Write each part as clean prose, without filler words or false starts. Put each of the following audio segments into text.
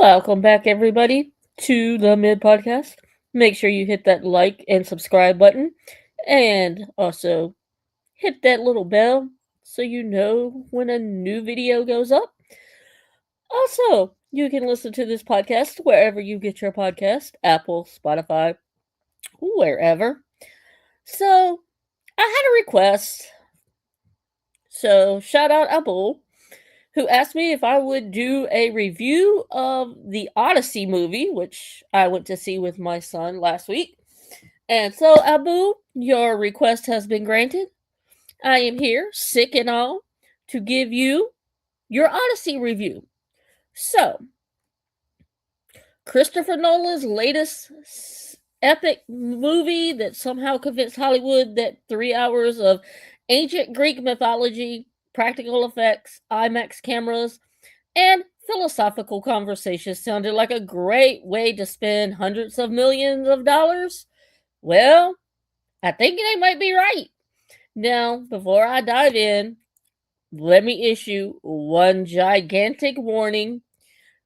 Welcome back, everybody, to the Mid Podcast. Make sure you hit that like and subscribe button, and also hit that little bell so you know when a new video goes up. Also, you can listen to this podcast wherever you get your podcast Apple, Spotify, wherever. So, I had a request. So, shout out Abu, who asked me if I would do a review of the Odyssey movie, which I went to see with my son last week. And so, Abu, your request has been granted. I am here, sick and all, to give you your Odyssey review. So, Christopher Nolan's latest epic movie that somehow convinced Hollywood that 3 hours of ancient Greek mythology, practical effects, IMAX cameras, and philosophical conversations sounded like a great way to spend hundreds of millions of dollars. Well, I think they might be right. Now, before I dive in, let me issue one gigantic warning.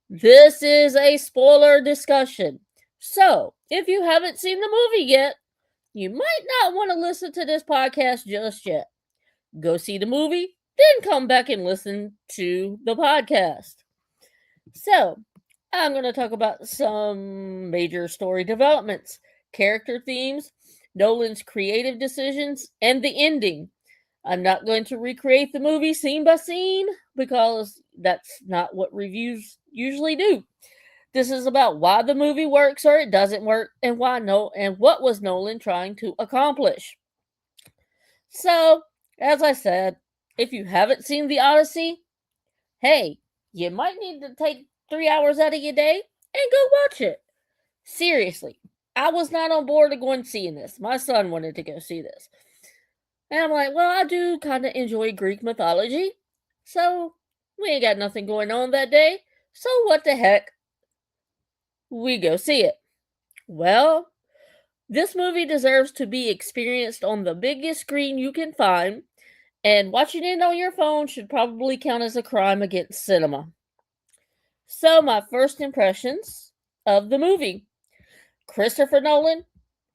This is a spoiler discussion. So, if you haven't seen the movie yet, you might not want to listen to this podcast just yet. Go see the movie, then come back and listen to the podcast. So, I'm going to talk about some major story developments, character themes, Nolan's creative decisions, and the ending. I'm not going to recreate the movie scene by scene because that's not what reviews usually do. This is about why the movie works or it doesn't work and what was Nolan trying to accomplish. So, as I said, if you haven't seen the Odyssey, hey, you might need to take 3 hours out of your day and go watch it. Seriously, I was not on board to going seeing this. My son wanted to go see this. And I'm like, well, I do kind of enjoy Greek mythology. So we ain't got nothing going on that day. So what the heck? We go see it. Well, this movie deserves to be experienced on the biggest screen you can find. And watching it on your phone should probably count as a crime against cinema. So, my first impressions of the movie. Christopher Nolan,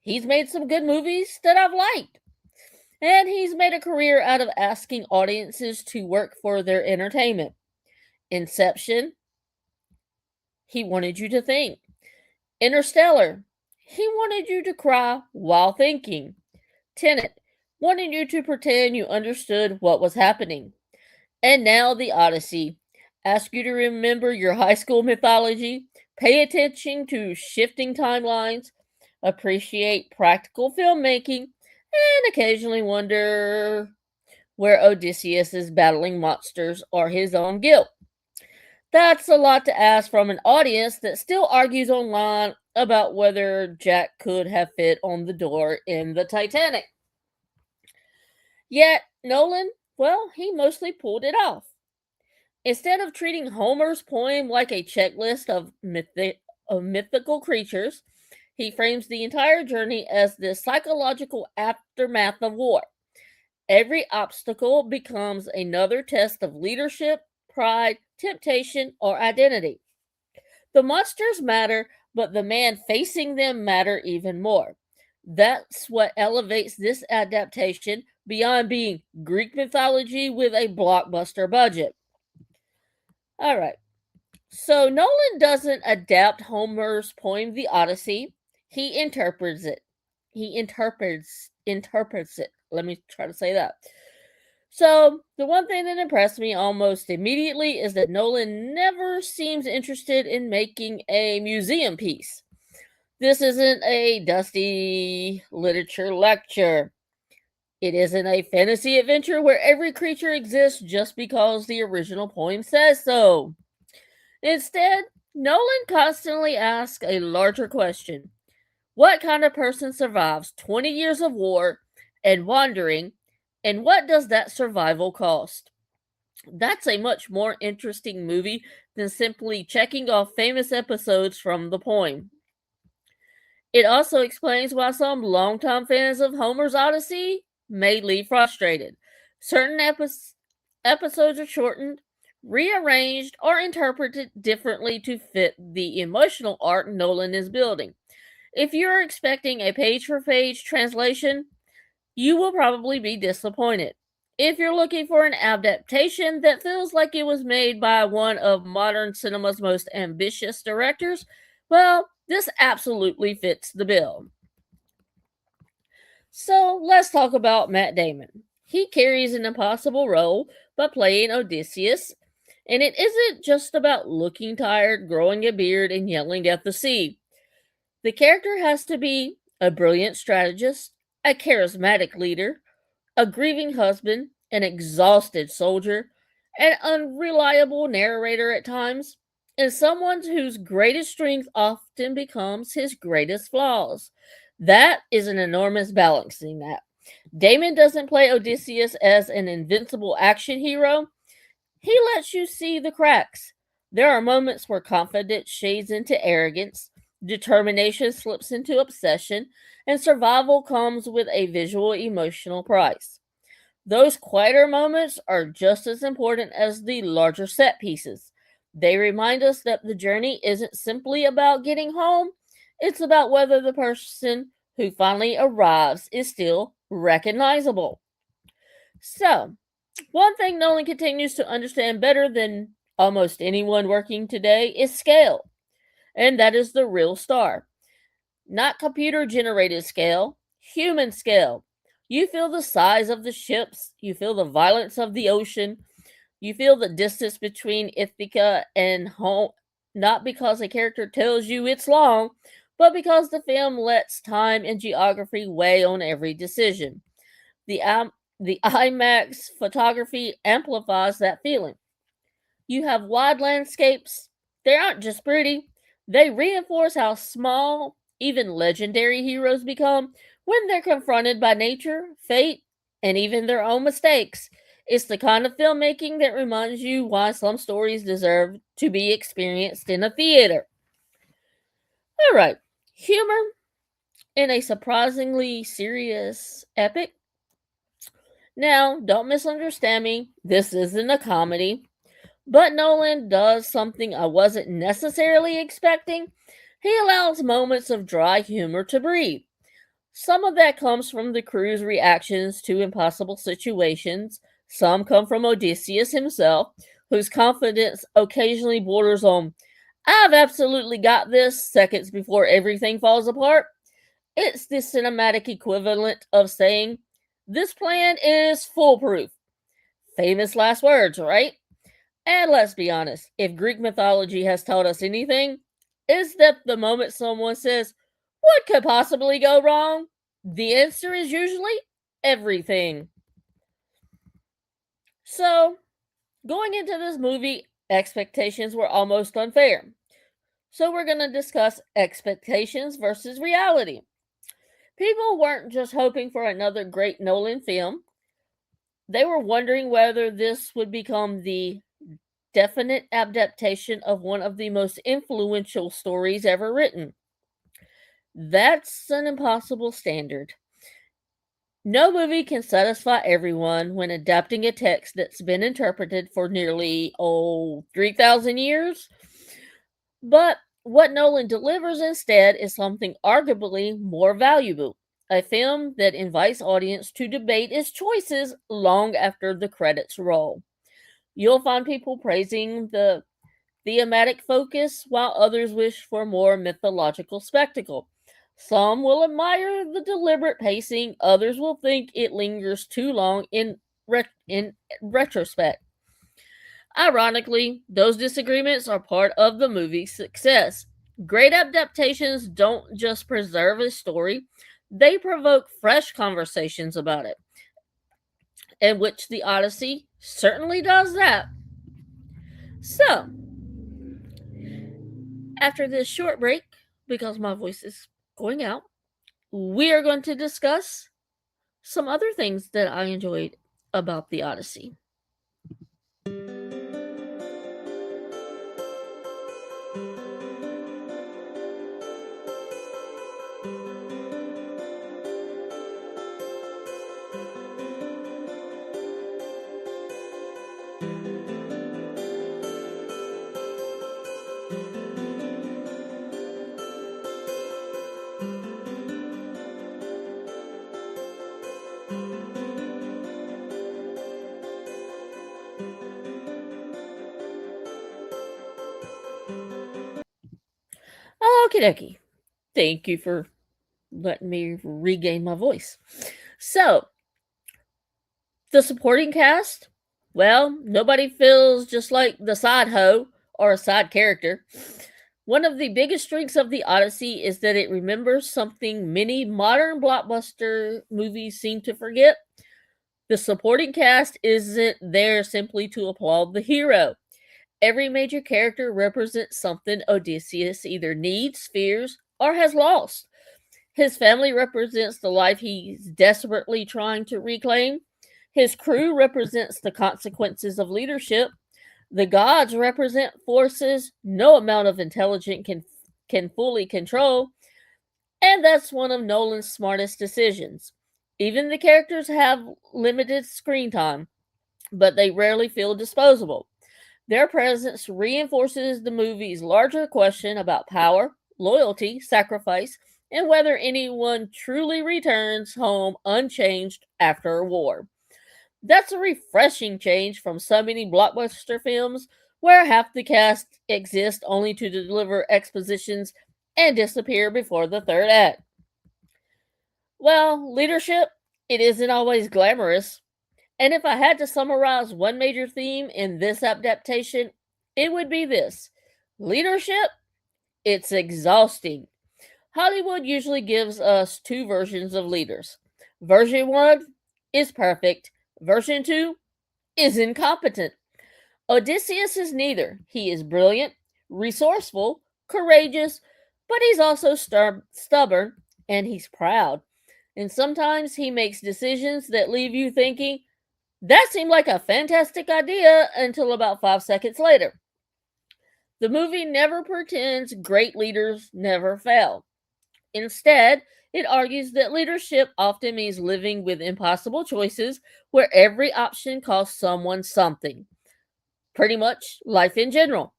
he's made some good movies that I've liked. And he's made a career out of asking audiences to work for their entertainment. Inception, he wanted you to think. Interstellar, he wanted you to cry while thinking. Tenet, wanted you to pretend you understood what was happening. And now the Odyssey, ask you to remember your high school mythology, pay attention to shifting timelines, appreciate practical filmmaking, and occasionally wonder where Odysseus is battling monsters or his own guilt. That's a lot to ask from an audience that still argues online about whether Jack could have fit on the door in the Titanic. Yet, Nolan, well, he mostly pulled it off. Instead of treating Homer's poem like a checklist of mythical creatures, he frames the entire journey as the psychological aftermath of war. Every obstacle becomes another test of leadership, pride, temptation, or identity. The monsters matter, but the man facing them matter even more. That's what elevates this adaptation beyond being Greek mythology with a blockbuster budget. All right. So Nolan doesn't adapt Homer's poem The Odyssey. He interprets it. He interprets it. Let me try to say that. So, the one thing that impressed me almost immediately is that Nolan never seems interested in making a museum piece. This isn't a dusty literature lecture. It isn't a fantasy adventure where every creature exists just because the original poem says so. Instead, Nolan constantly asks a larger question. What kind of person survives 20 years of war and wandering, and what does that survival cost? That's a much more interesting movie than simply checking off famous episodes from the poem. It also explains why some longtime fans of Homer's Odyssey may leave frustrated. Certain episodes are shortened, rearranged, or interpreted differently to fit the emotional arc Nolan is building. If you're expecting a page for page translation, you will probably be disappointed. If you're looking for an adaptation that feels like it was made by one of modern cinema's most ambitious directors, well, this absolutely fits the bill. So let's talk about Matt Damon. He carries an impossible role by playing Odysseus, and it isn't just about looking tired, growing a beard, and yelling at the sea. The character has to be a brilliant strategist, a charismatic leader, a grieving husband, an exhausted soldier, an unreliable narrator at times, and someone whose greatest strength often becomes his greatest flaws. That is an enormous balancing act. Damon doesn't play Odysseus as an invincible action hero. He lets you see the cracks. There are moments where confidence shades into arrogance, determination slips into obsession, and survival comes with a visual emotional price. Those quieter moments are just as important as the larger set pieces. They remind us that the journey isn't simply about getting home, it's about whether the person who finally arrives is still recognizable. So, one thing Nolan continues to understand better than almost anyone working today is scale, and that is the real star. Not computer generated scale, human scale. You feel the size of the ships, you feel the violence of the ocean, you feel the distance between Ithaca and home, not because a character tells you it's long, but because the film lets time and geography weigh on every decision. The, um, the IMAX photography amplifies that feeling. You have wide landscapes. They aren't just pretty, they reinforce how small, even legendary heroes become when they're confronted by nature, fate, and even their own mistakes. It's the kind of filmmaking that reminds you why some stories deserve to be experienced in a theater. All right, humor in a surprisingly serious epic. Now, don't misunderstand me, this isn't a comedy. But Nolan does something I wasn't necessarily expecting. He allows moments of dry humor to breathe. Some of that comes from the crew's reactions to impossible situations. Some come from Odysseus himself, whose confidence occasionally borders on, I've absolutely got this, seconds before everything falls apart. It's the cinematic equivalent of saying, this plan is foolproof. Famous last words, right? And let's be honest, if Greek mythology has taught us anything, it's that the moment someone says, what could possibly go wrong? The answer is usually everything. So, going into this movie, expectations were almost unfair. So, we're going to discuss expectations versus reality. People weren't just hoping for another great Nolan film, they were wondering whether this would become the definite adaptation of one of the most influential stories ever written. That's an impossible standard. No movie can satisfy everyone when adapting a text that's been interpreted for nearly, 3,000 years. But what Nolan delivers instead is something arguably more valuable, a film that invites audience to debate its choices long after the credits roll. You'll find people praising the thematic focus, while others wish for more mythological spectacle. Some will admire the deliberate pacing, others will think it lingers too long in retrospect. Ironically, those disagreements are part of the movie's success. Great adaptations don't just preserve a story, they provoke fresh conversations about it, in which the Odyssey certainly does that. So, after this short break, because my voice is going out, we are going to discuss some other things that I enjoyed about the Odyssey. Okie dokie. Thank you for letting me regain my voice. So, the supporting cast, well, nobody feels just like the side hoe or a side character. One of the biggest strengths of the Odyssey is that it remembers something many modern blockbuster movies seem to forget. The supporting cast isn't there simply to applaud the hero. Every major character represents something Odysseus either needs, fears, or has lost. His family represents the life he's desperately trying to reclaim. His crew represents the consequences of leadership. The gods represent forces no amount of intelligence can fully control, and that's one of Nolan's smartest decisions. Even the characters have limited screen time, but they rarely feel disposable. Their presence reinforces the movie's larger question about power, loyalty, sacrifice, and whether anyone truly returns home unchanged after a war. That's a refreshing change from so many blockbuster films where half the cast exist only to deliver expositions and disappear before the third act. Well, leadership, it isn't always glamorous. And if I had to summarize one major theme in this adaptation, it would be this: leadership, it's exhausting. Hollywood usually gives us two versions of leaders. Version 1 is perfect, version 2 is incompetent. Odysseus is neither. He is brilliant, resourceful, courageous, but he's also stubborn and he's proud. And sometimes he makes decisions that leave you thinking, that seemed like a fantastic idea until about 5 seconds later. The movie never pretends great leaders never fail. Instead, it argues that leadership often means living with impossible choices where every option costs someone something. Pretty much life in general.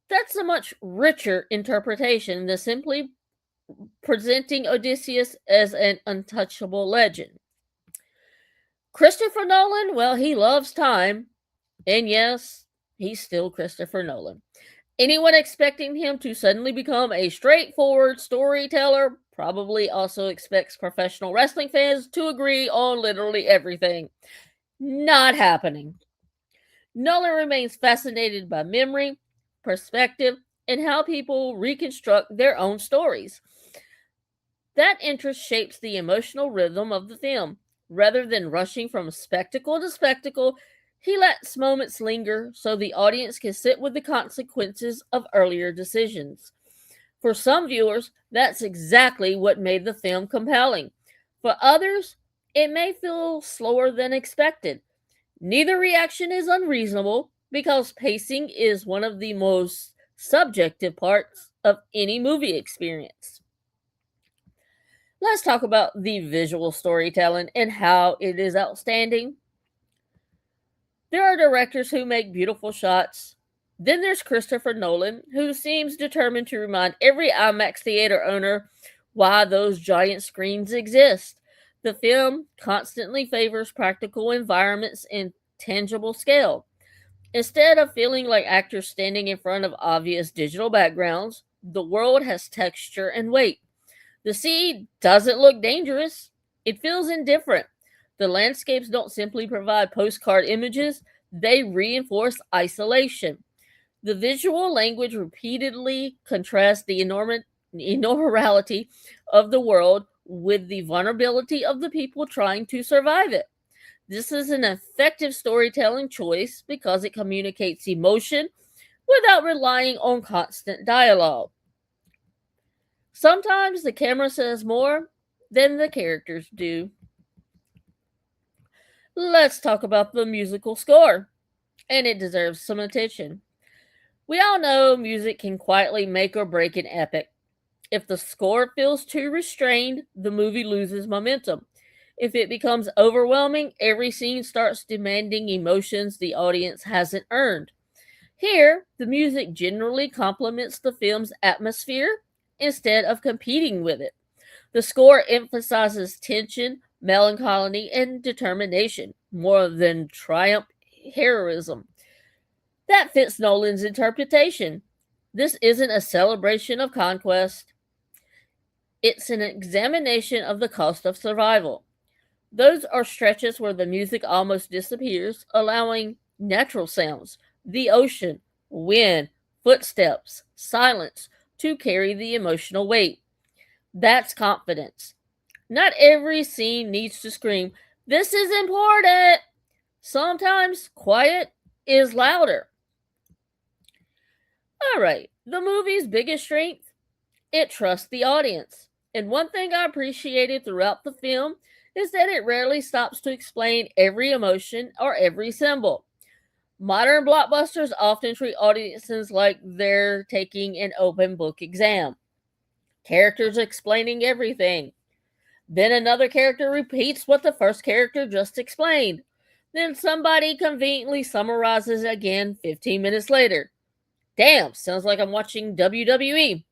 That's a much richer interpretation than simply presenting Odysseus as an untouchable legend. Christopher Nolan, well, he loves time. And yes, he's still Christopher Nolan. Anyone expecting him to suddenly become a straightforward storyteller probably also expects professional wrestling fans to agree on literally everything. Not happening. Nolan remains fascinated by memory, perspective, and how people reconstruct their own stories. That interest shapes the emotional rhythm of the film. Rather than rushing from spectacle to spectacle, he lets moments linger so the audience can sit with the consequences of earlier decisions. For some viewers, that's exactly what made the film compelling. For others, it may feel slower than expected. Neither reaction is unreasonable because pacing is one of the most subjective parts of any movie experience. Let's talk about the visual storytelling and how it is outstanding. There are directors who make beautiful shots. Then there's Christopher Nolan, who seems determined to remind every IMAX theater owner why those giant screens exist. The film constantly favors practical environments and tangible scale. Instead of feeling like actors standing in front of obvious digital backgrounds, the world has texture and weight. The sea doesn't look dangerous, it feels indifferent. The landscapes don't simply provide postcard images, they reinforce isolation. The visual language repeatedly contrasts the enormity of the world with the vulnerability of the people trying to survive it. This is an effective storytelling choice because it communicates emotion without relying on constant dialogue. Sometimes the camera says more than the characters do. Let's talk about the musical score, and it deserves some attention. We all know music can quietly make or break an epic. If the score feels too restrained, the movie loses momentum. If it becomes overwhelming, every scene starts demanding emotions the audience hasn't earned. Here, the music generally complements the film's atmosphere instead of competing with it. The score emphasizes tension, melancholy, and determination more than triumph heroism. That fits Nolan's interpretation. This isn't a celebration of conquest, it's an examination of the cost of survival. Those are stretches where the music almost disappears, allowing natural sounds, the ocean, wind, footsteps, silence to carry the emotional weight. That's confidence. Not every scene needs to scream, "This is important!" Sometimes quiet is louder. Alright, the movie's biggest strength? It trusts the audience. And one thing I appreciated throughout the film is that it rarely stops to explain every emotion or every symbol. Modern blockbusters often treat audiences like they're taking an open book exam. Characters explaining everything. Then another character repeats what the first character just explained. Then somebody conveniently summarizes again 15 minutes later. Damn, sounds like I'm watching WWE.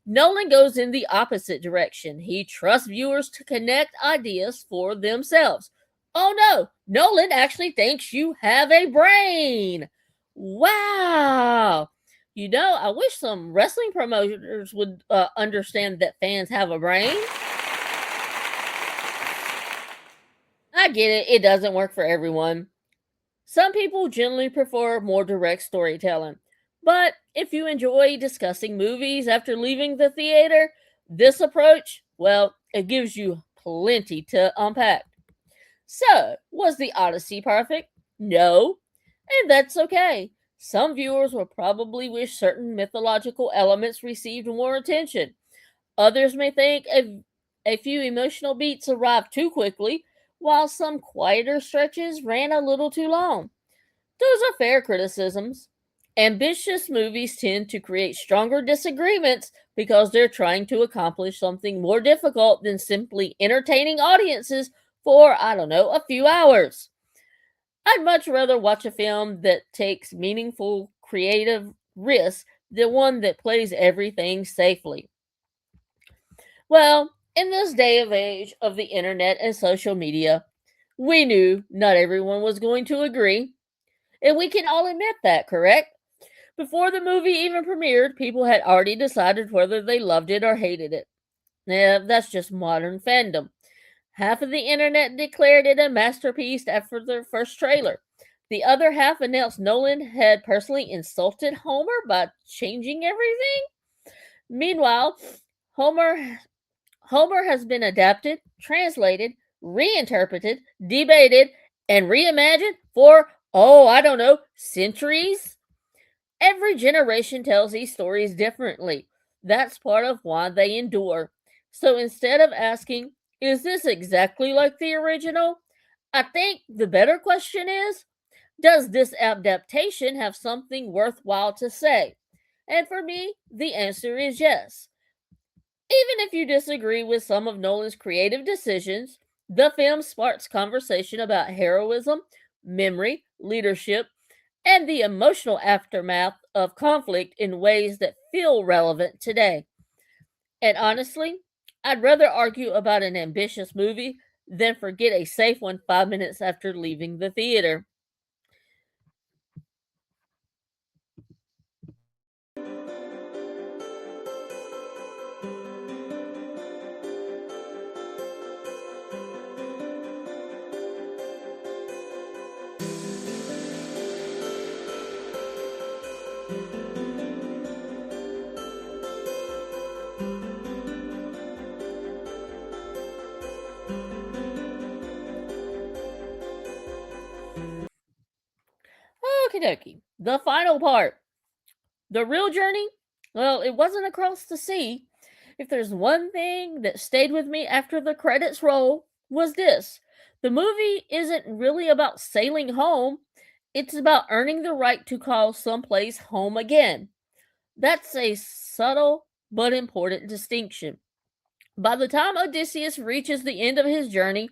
Nolan goes in the opposite direction. He trusts viewers to connect ideas for themselves. Oh no, Nolan actually thinks you have a brain. Wow. I wish some wrestling promoters would understand that fans have a brain. I get it, it doesn't work for everyone. Some people generally prefer more direct storytelling. But if you enjoy discussing movies after leaving the theater, this approach, well, it gives you plenty to unpack. So, was the Odyssey perfect? No, and that's okay. Some viewers will probably wish certain mythological elements received more attention. Others may think a few emotional beats arrived too quickly, while some quieter stretches ran a little too long. Those are fair criticisms. Ambitious movies tend to create stronger disagreements because they're trying to accomplish something more difficult than simply entertaining audiences for, I don't know, a few hours. I'd much rather watch a film that takes meaningful creative risks than one that plays everything safely. Well, in this day of age of the internet and social media, we knew not everyone was going to agree, and we can all admit that, correct? Before the movie even premiered, people had already decided whether they loved it or hated it. Yeah, that's just modern fandom. Half of the internet declared it a masterpiece after their first trailer. The other half announced Nolan had personally insulted Homer by changing everything. Meanwhile, Homer Homer has been adapted, translated, reinterpreted, debated, and reimagined for, oh, I don't know, centuries. Every generation tells these stories differently. That's part of why they endure. So instead of asking, is this exactly like the original? I think the better question is, does this adaptation have something worthwhile to say? And for me, the answer is yes. Even if you disagree with some of Nolan's creative decisions, the film sparks conversation about heroism, memory, leadership, and the emotional aftermath of conflict in ways that feel relevant today. And honestly, I'd rather argue about an ambitious movie than forget a safe one 5 minutes after leaving the theater. Okie dokie. The final part. The real journey? Well, it wasn't across the sea. If there's one thing that stayed with me after the credits roll, was this. The movie isn't really about sailing home, it's about earning the right to call someplace home again. That's a subtle but important distinction. By the time Odysseus reaches the end of his journey,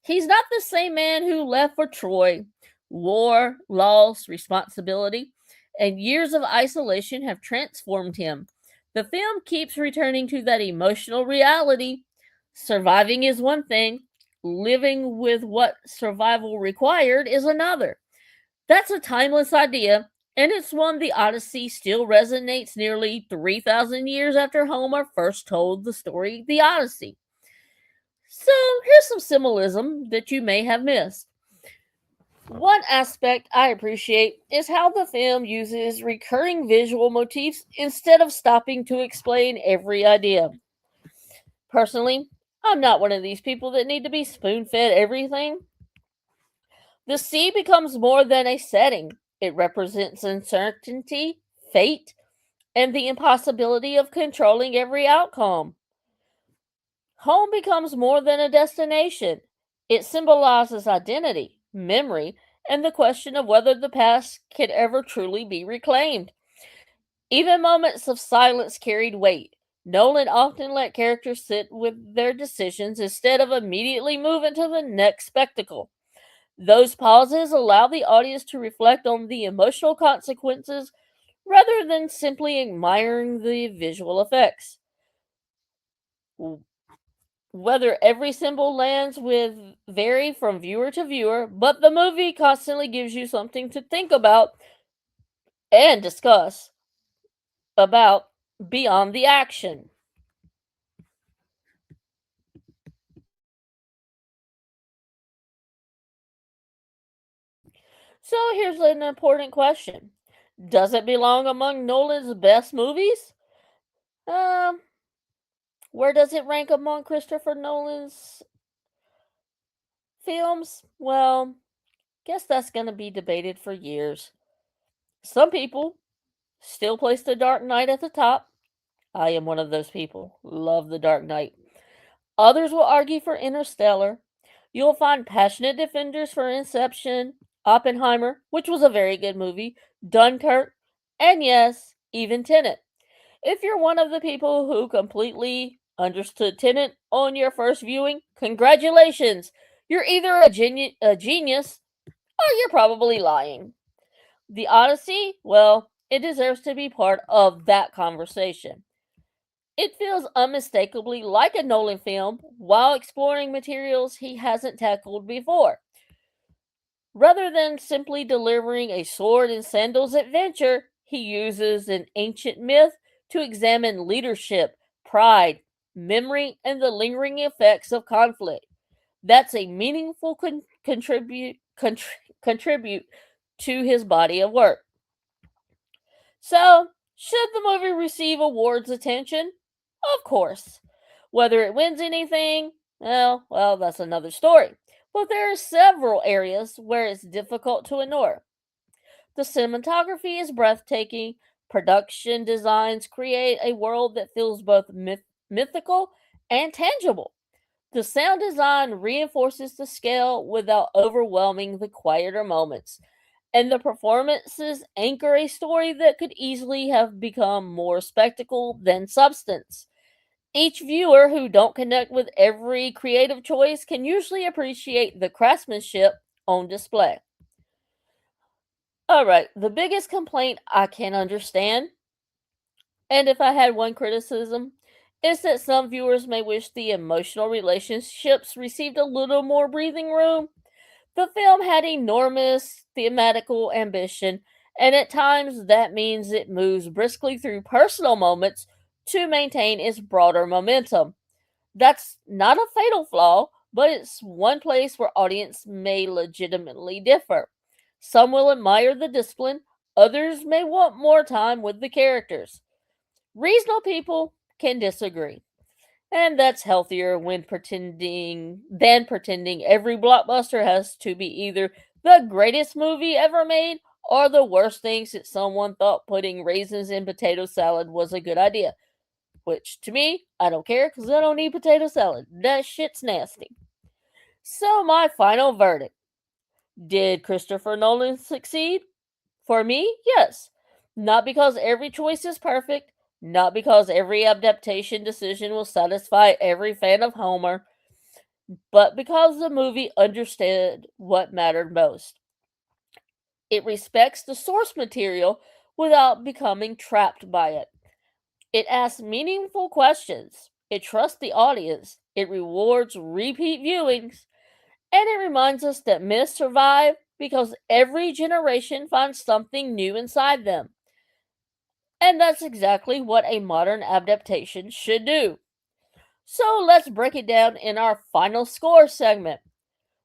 he's not the same man who left for Troy. War, loss, responsibility, and years of isolation have transformed him. The film keeps returning to that emotional reality. Surviving is one thing, living with what survival required is another. That's a timeless idea, and it's one the Odyssey still resonates nearly 3,000 years after Homer first told the story The Odyssey. So here's some symbolism that you may have missed. One aspect I appreciate is how the film uses recurring visual motifs instead of stopping to explain every idea. Personally, I'm not one of these people that need to be spoon fed everything. The sea becomes more than a setting, it represents uncertainty, fate, and the impossibility of controlling every outcome. Home becomes more than a destination. It symbolizes identity, memory, and the question of whether the past can ever truly be reclaimed. Even moments of silence carried weight. Nolan often let characters sit with their decisions instead of immediately moving to the next spectacle. Those pauses allow the audience to reflect on the emotional consequences rather than simply admiring the visual effects. Whether every symbol lands with vary from viewer to viewer, but the movie constantly gives you something to think about and discuss about beyond the action. So here's an important question. Does it belong among Nolan's best movies? Um, where does it rank among Christopher Nolan's films? Well, guess that's going to be debated for years. Some people still place The Dark Knight at the top. I am one of those people. Love The Dark Knight. Others will argue for Interstellar. You'll find passionate defenders for Inception, Oppenheimer, which was a very good movie, Dunkirk, and yes, even Tenet. If you're one of the people who completely understood Tenet on your first viewing, congratulations! You're either a genius or you're probably lying. The Odyssey, well, it deserves to be part of that conversation. It feels unmistakably like a Nolan film while exploring materials he hasn't tackled before. Rather than simply delivering a sword and sandals adventure, he uses an ancient myth to examine leadership, pride, memory, and the lingering effects of conflict. That's a meaningful contribute to his body of work. So, should the movie receive awards attention? Of course. Whether it wins anything, well, that's another story. But there are several areas where it's difficult to ignore. The cinematography is breathtaking. Production designs create a world that feels both mythical and tangible. The sound design reinforces the scale without overwhelming the quieter moments, and the performances anchor a story that could easily have become more spectacle than substance. Each viewer who don't connect with every creative choice can usually appreciate the craftsmanship on display. All right, the biggest complaint I can understand, and if I had one criticism, is that some viewers may wish the emotional relationships received a little more breathing room. The film had enormous thematical ambition, and at times that means it moves briskly through personal moments to maintain its broader momentum. That's not a fatal flaw, but it's one place where audience may legitimately differ. Some will admire the discipline, others may want more time with the characters. Reasonable people can disagree. And that's healthier when pretending every blockbuster has to be either the greatest movie ever made or the worst things that someone thought putting raisins in potato salad was a good idea. Which to me, I don't care because I don't eat potato salad. That shit's nasty. So my final verdict. Did Christopher Nolan succeed? For me, yes. Not because every choice is perfect, not because every adaptation decision will satisfy every fan of Homer, but because the movie understood what mattered most. It respects the source material without becoming trapped by it. It asks meaningful questions. It trusts the audience. It rewards repeat viewings. And it reminds us that myths survive because every generation finds something new inside them. And that's exactly what a modern adaptation should do. So let's break it down in our final score segment.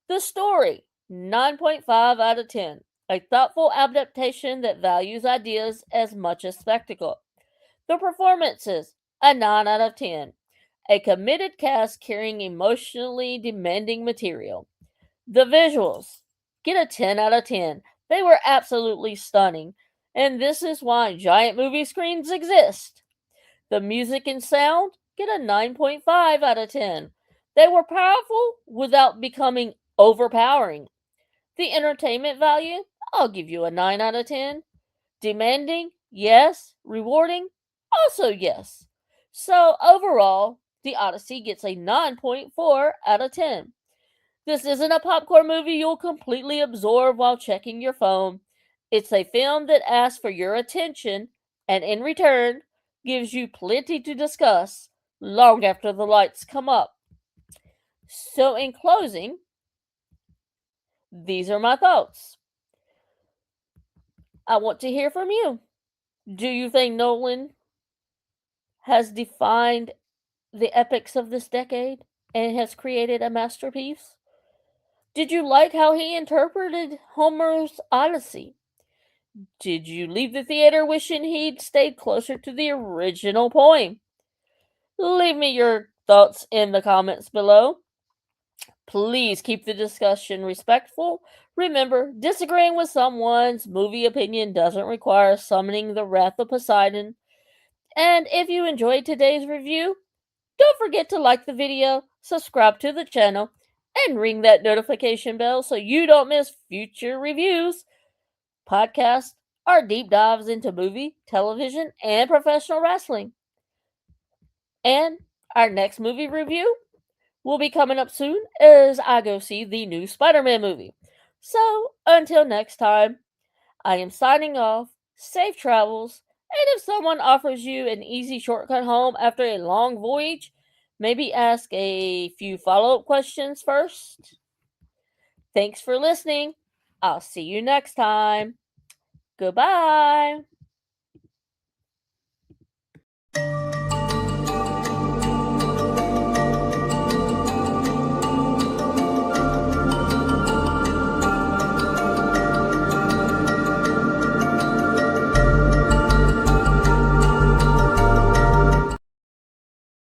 The story, 9.5 out of 10. A thoughtful adaptation that values ideas as much as spectacle. The performances, a 9 out of 10. A committed cast carrying emotionally demanding material. The visuals, get a 10 out of 10. They were absolutely stunning, and this is why giant movie screens exist. The music and sound, get a 9.5 out of 10. They were powerful without becoming overpowering. The entertainment value, I'll give you a 9 out of 10. Demanding, yes. Rewarding, also yes. So overall, the Odyssey gets a 9.4 out of 10. This isn't a popcorn movie you'll completely absorb while checking your phone. It's a film that asks for your attention and, in return, gives you plenty to discuss long after the lights come up. So, in closing, these are my thoughts. I want to hear from you. Do you think Nolan has defined the epics of this decade and has created a masterpiece? Did you like how he interpreted Homer's Odyssey? Did you leave the theater wishing he'd stayed closer to the original poem? Leave me your thoughts in the comments below. Please keep the discussion respectful. Remember, disagreeing with someone's movie opinion doesn't require summoning the wrath of Poseidon. And if you enjoyed today's review, don't forget to like the video, subscribe to the channel, and ring that notification bell so you don't miss future reviews, podcasts, or deep dives into movie, television, and professional wrestling. And our next movie review will be coming up soon as I go see the new Spider-Man movie. So, until next time, I am signing off. Safe travels. And if someone offers you an easy shortcut home after a long voyage, maybe ask a few follow-up questions first. Thanks for listening. I'll see you next time. Goodbye.